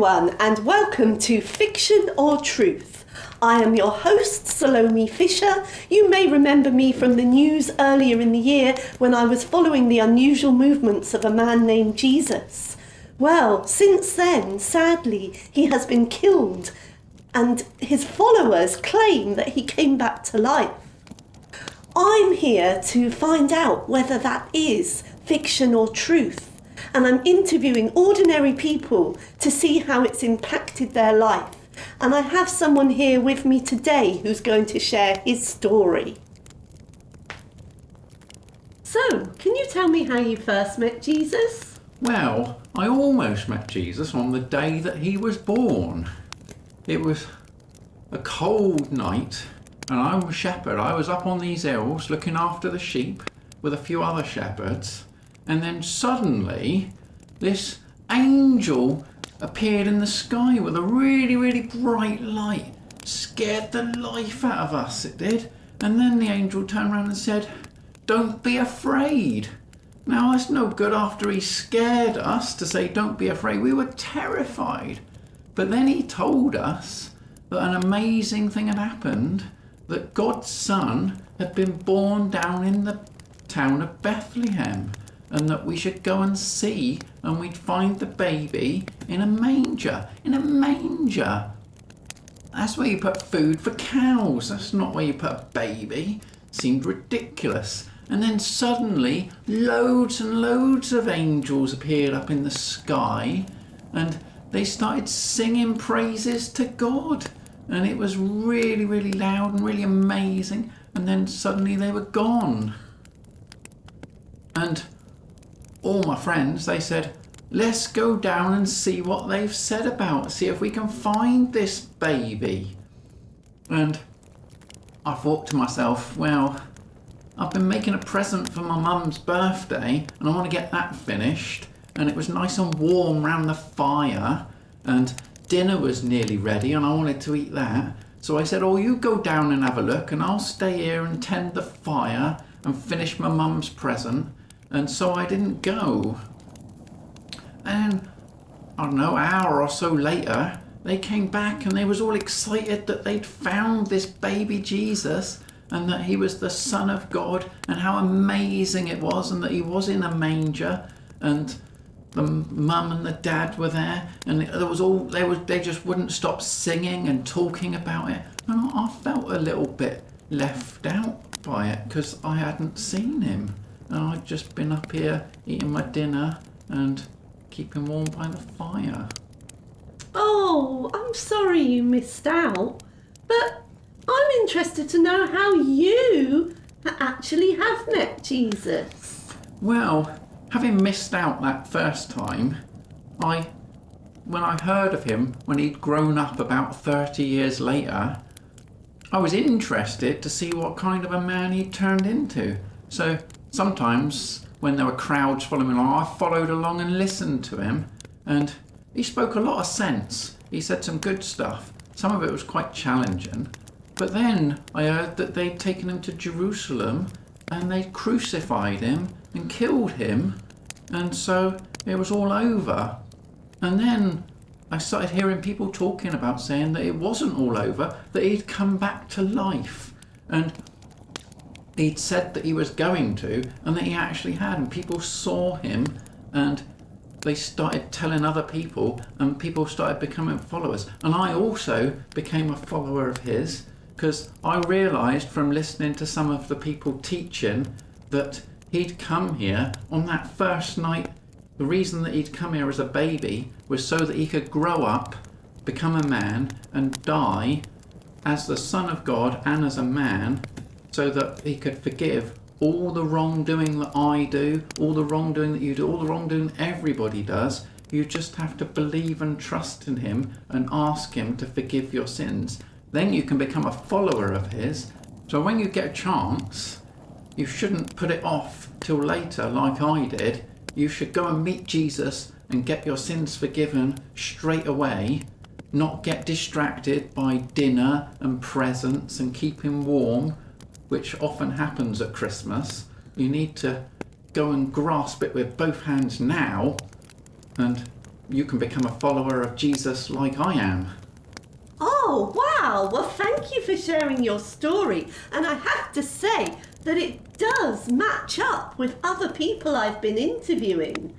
everyone, and welcome to Fiction or Truth. I am your host, Salomé Fisher. You may remember me from the news earlier in the year when I was following the unusual movements of a man named Jesus. Well, since then, sadly, he has been killed, and his followers claim that he came back to life. I'm here to find out whether that is fiction or truth. And I'm interviewing ordinary people to see how it's impacted their life. And I have someone here with me today who's going to share his story. So, can you tell me how you first met Jesus? Well, I almost met Jesus on the day that he was born. It was a cold night, and I'm a shepherd. I was up on these hills looking after the sheep with a few other shepherds. And then suddenly, this angel appeared in the sky with a really, really bright light. Scared the life out of us, it did. And then the angel turned around and said, "Don't be afraid." Now, that's no good after he scared us to say, "Don't be afraid." We were terrified. But then he told us that an amazing thing had happened, that God's Son had been born down in the town of Bethlehem, and that we should go and see, and we'd find the baby in a manger. In a manger. That's where you put food for cows. That's not where you put a baby. Seemed ridiculous. And then suddenly, loads and loads of angels appeared up in the sky, and they started singing praises to God. And it was really, really loud and really amazing. And then suddenly they were gone. And all my friends, they said, "Let's go down and see what they've said about it, see if we can find this baby." And I thought to myself, well, I've been making a present for my mum's birthday, and I want to get that finished. And it was nice and warm round the fire, and dinner was nearly ready, and I wanted to eat that. So I said, "Oh, you go down and have a look, and I'll stay here and tend the fire and finish my mum's present." And so I didn't go. And I don't know, an hour or so later, they came back and they was all excited that they'd found this baby Jesus and that he was the Son of God, and how amazing it was, and that he was in a manger, and the mum and the dad were there, and they just wouldn't stop singing and talking about it. And I felt a little bit left out by it because I hadn't seen him. And I'd just been up here eating my dinner and keeping warm by the fire. Oh, I'm sorry you missed out, but I'm interested to know how you actually have met Jesus. Well, having missed out that first time, when I heard of him when he'd grown up about 30 years later, I was interested to see what kind of a man he'd turned into. So sometimes when there were crowds following along, I followed along and listened to him, and he spoke a lot of sense. He said some good stuff. Some of it was quite challenging. But then I heard that they'd taken him to Jerusalem and they'd crucified him and killed him, and so it was all over. And then I started hearing people talking about saying that it wasn't all over, that he'd come back to life, and he'd said that he was going to, and that he actually had, and people saw him, and they started telling other people, and people started becoming followers. And I also became a follower of his, because I realised from listening to some of the people teaching that he'd come here on that first night. The reason that he'd come here as a baby was so that he could grow up, become a man, and die as the Son of God and as a man, so that he could forgive all the wrongdoing that I do, all the wrongdoing that you do, all the wrongdoing everybody does. You just have to believe and trust in him and ask him to forgive your sins. Then you can become a follower of his. So when you get a chance, you shouldn't put it off till later like I did. You should go and meet Jesus and get your sins forgiven straight away, not get distracted by dinner and presents and keeping warm, which often happens at Christmas. You need to go and grasp it with both hands now and you can become a follower of Jesus like I am. Oh, wow. Well, thank you for sharing your story. And I have to say that it does match up with other people I've been interviewing.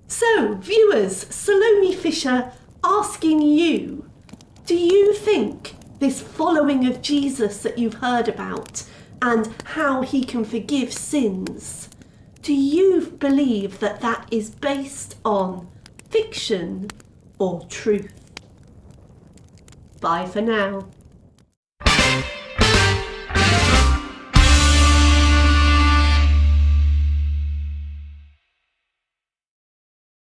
So, viewers, Salomé Fisher asking you, do you think this following of Jesus that you've heard about and how he can forgive sins, do you believe that that is based on fiction or truth? Bye for now.